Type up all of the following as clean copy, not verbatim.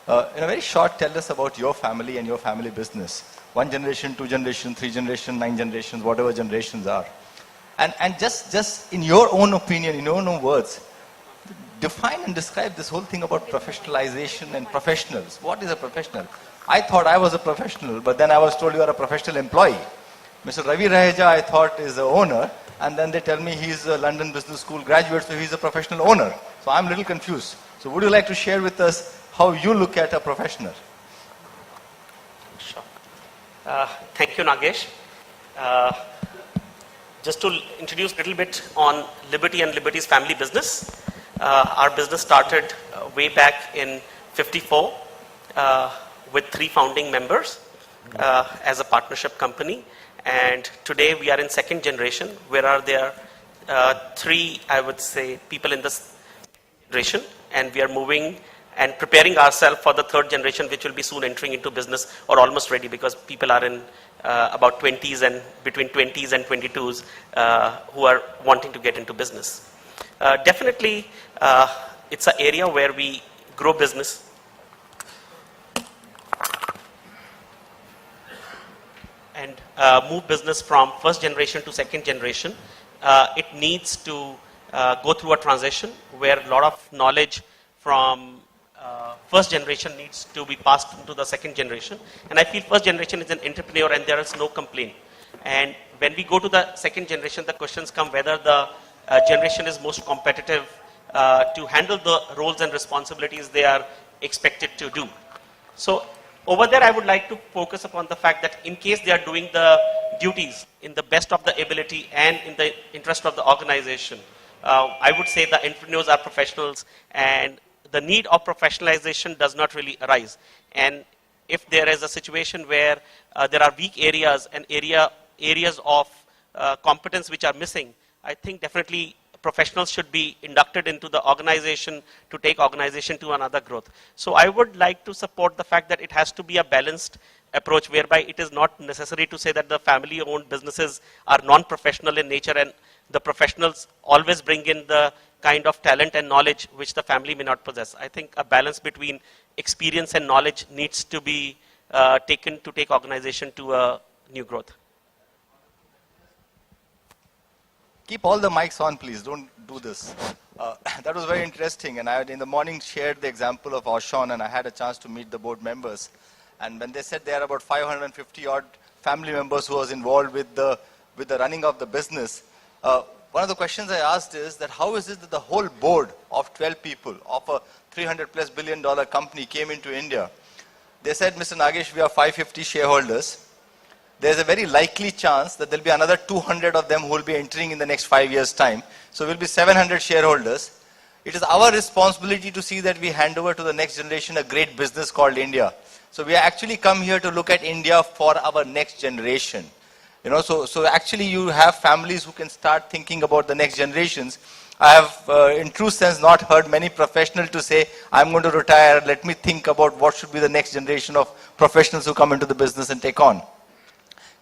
In a very short, tell us about your family and your family business. 1 generation, 2 generation, 3 generation, 9 generations, whatever generations are. And just in your own opinion, in your own words, define and describe this whole thing about professionalization and professionals. What is a professional? I thought I was a professional, but then I was told you are a professional employee. Mr. Ravi Raheja, I thought, is the owner, and then they tell me he's a London Business School graduate, so he's a professional owner. So I'm a little confused. So would you like to share with us how you look at a professional? Sure. Thank you, Nagesh. Just to introduce a little bit on Liberty and Liberty's family business. Our business started way back in '54 with 3 founding members as a partnership company. And today we are in 2nd generation, where there are 3, I would say, people in this generation. And we are moving and preparing ourselves for the 3rd generation, which will be soon entering into business, or almost ready, because people are in about 20s and between 20s and 22s who are wanting to get into business. Definitely, it's an area where we grow business. And move business from 1st generation to 2nd generation. It needs to go through a transition where a lot of knowledge from 1st generation needs to be passed into the 2nd generation. And I feel 1st generation is an entrepreneur and there is no complaint. And when we go to the 2nd generation, the questions come whether the generation is most competitive to handle the roles and responsibilities they are expected to do. So over there, I would like to focus upon the fact that in case they are doing the duties in the best of the ability and in the interest of the organization, I would say the entrepreneurs are professionals, and the need of professionalization does not really arise. And if there is a situation where there are weak areas and areas of competence which are missing, I think definitely professionals should be inducted into the organization to take organization to another growth. So I would like to support the fact that it has to be a balanced approach, whereby it is not necessary to say that the family-owned businesses are non-professional in nature and the professionals always bring in the kind of talent and knowledge which the family may not possess. I think a balance between experience and knowledge needs to be taken to take organization to a new growth. Keep all the mics on, please. Don't do this. That was very interesting. And I had in the morning shared the example of Auchan, and I had a chance to meet the board members. And when they said there are about 550 odd family members who was involved with the running of the business, one of the questions I asked is that how is it that the whole board of 12 people of a $300+ billion company came into India? They said, Mr. Nagesh, we have 550 shareholders. There's a very likely chance that there'll be another 200 of them who will be entering in the next 5 years' time. So we'll be 700 shareholders. It is our responsibility to see that we hand over to the next generation a great business called India. So we actually come here to look at India for our next generation. You know, so actually you have families who can start thinking about the next generations. I have, in true sense, not heard many professionals to say, I'm going to retire, let me think about what should be the next generation of professionals who come into the business and take on.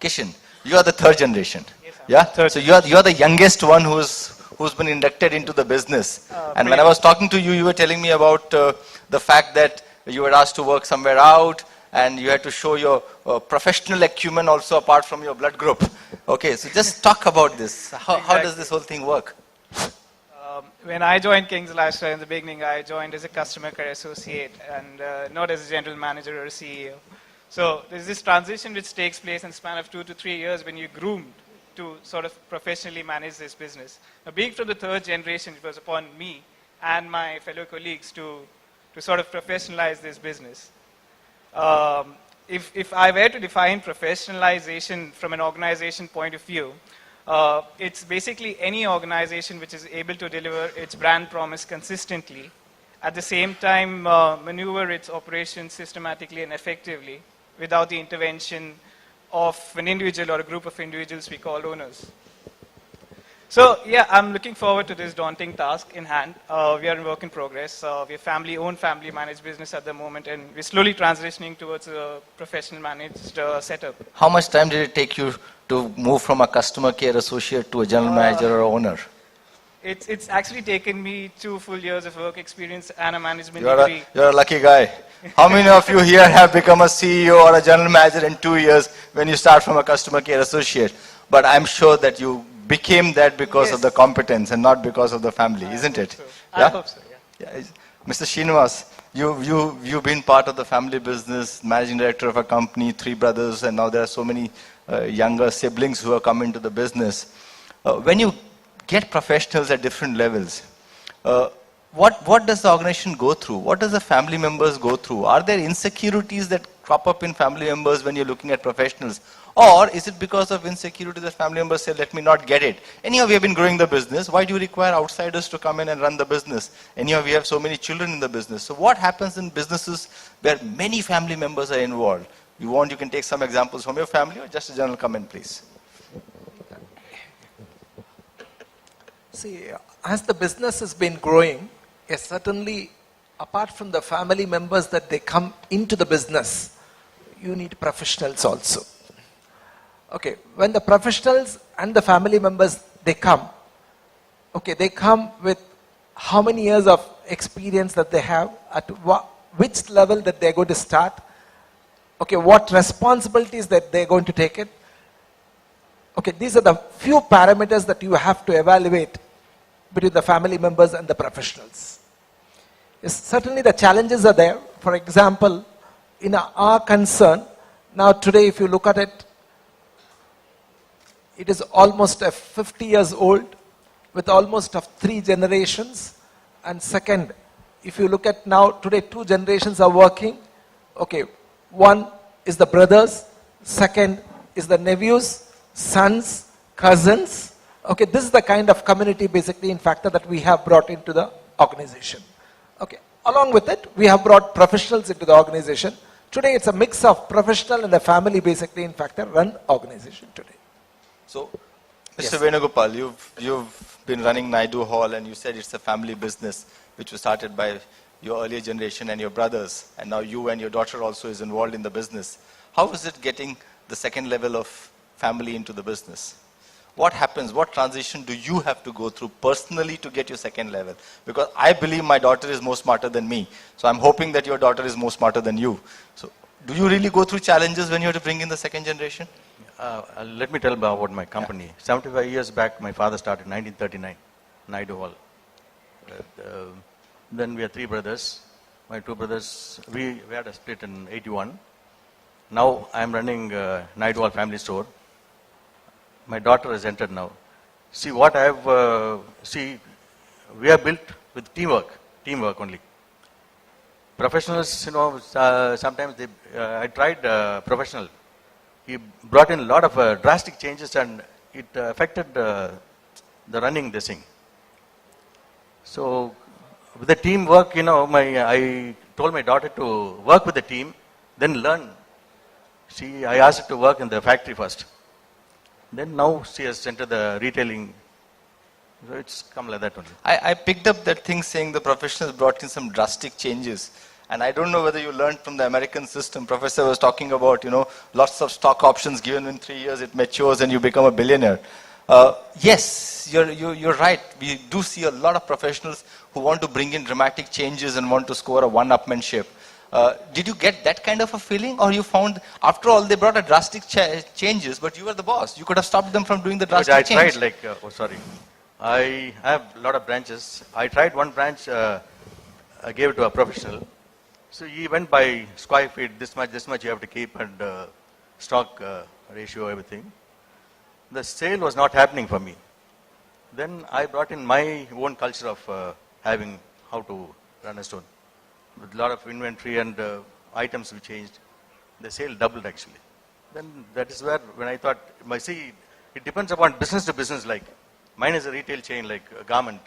Kishan, you are the 3rd generation. Yes, yeah? So you are the youngest one who's been inducted into the business. And when I was talking to you, you were telling me about the fact that you were asked to work somewhere out and you had to show your professional acumen also apart from your blood group. Okay, so just talk about this. How does this whole thing work? When I joined King's Lifestyle in the beginning, I joined as a customer care associate and not as a general manager or a CEO. So there's this transition which takes place in the span of 2 to 3 years when you're groomed to sort of professionally manage this business. Now, being from the 3rd generation, it was upon me and my fellow colleagues to sort of professionalize this business. If I were to define professionalization from an organization point of view, it's basically any organization which is able to deliver its brand promise consistently, at the same time maneuver its operations systematically and effectively without the intervention of an individual or a group of individuals we call owners. So yeah, I'm looking forward to this daunting task in hand. We are in work in progress. We're family-owned, family-managed business at the moment, and we're slowly transitioning towards a professional managed setup. How much time did it take you to move from a customer care associate to a general manager or owner? It's actually taken me 2 full years of work experience and a management You're degree. you're a lucky guy. How many of you here have become a CEO or a general manager in 2 years when you start from a customer care associate? But I'm sure that you became that because of the Yes. competence and not because of the family, isn't it? So. Yeah? I hope so, yeah. Yeah, Mr. Srinivas, you've been part of the family business, managing director of a company, 3 brothers, and now there are so many younger siblings who have come into the business. When you get professionals at different levels, what does the organization go through? What does the family members go through? Are there insecurities that crop up in family members when you're looking at professionals? Or is it because of insecurity that family members say, let me not get it? Anyhow, we have been growing the business. Why do you require outsiders to come in and run the business? Anyhow, we have so many children in the business. So what happens in businesses where many family members are involved? You can take some examples from your family or just a general comment, please. See, as the business has been growing, yes, certainly apart from the family members that they come into the business, you need professionals also. Okay, when the professionals and the family members, they come with how many years of experience that they have, at which level that they're going to start, okay, what responsibilities that they're going to take it. Okay, these are the few parameters that you have to evaluate between the family members and the professionals. Yes, certainly the challenges are there. For example, in our concern, now today if you look at it, it is almost 50 years old with almost of 3 generations. And second, if you look at now today 2 generations are working. Okay, one is the brothers, second is the nephews, sons, cousins. Okay, this is the kind of community basically in factor that we have brought into the organization. Okay, along with it, we have brought professionals into the organization. Today it's a mix of professional and the family basically in factor run organization today. So, Mr. Venugopal, you've been running Naidu Hall and you said it's a family business which was started by your earlier generation and your brothers, and now you and your daughter also is involved in the business. How is it getting the second level of family into the business? What happens? What transition do you have to go through personally to get your second level? Because I believe my daughter is more smarter than me. So I'm hoping that your daughter is more smarter than you. So do you really go through challenges when you have to bring in the second generation? Let me tell about my company. Yeah. 75 years back, my father started in 1939, Naidu Hall. Then we had 3 brothers. My 2 brothers, we had a split in 81. Now I am running Naidu Hall Family Store. My daughter has entered now. See what I have, we are built with teamwork only. Professionals, sometimes I tried professional. He brought in a lot of drastic changes and it affected the running this thing. So with the teamwork, I told my daughter to work with the team, then learn. I asked her to work in the factory first. Then now she has entered the retailing. So it's come like that only. I picked up that thing saying the professionals brought in some drastic changes. And I don't know whether you learned from the American system. Professor was talking about, lots of stock options given in 3 years, it matures and you become a billionaire. Yes, you're right. We do see a lot of professionals who want to bring in dramatic changes and want to score a one-upmanship. Did you get that kind of a feeling, or you found, after all, they brought a drastic changes, but you were the boss. You could have stopped them from doing the drastic change. I tried, I have a lot of branches. I tried one branch, I gave it to a professional. So he went by square feet, this much you have to keep, and stock ratio, everything. The sale was not happening for me. Then I brought in my own culture of having how to run a store. With a lot of inventory and items we changed. The sale doubled actually. Then that is where, when I thought, it depends upon business to business. Like mine is a retail chain, like a garment.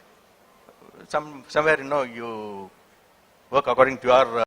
Somewhere, you work according to your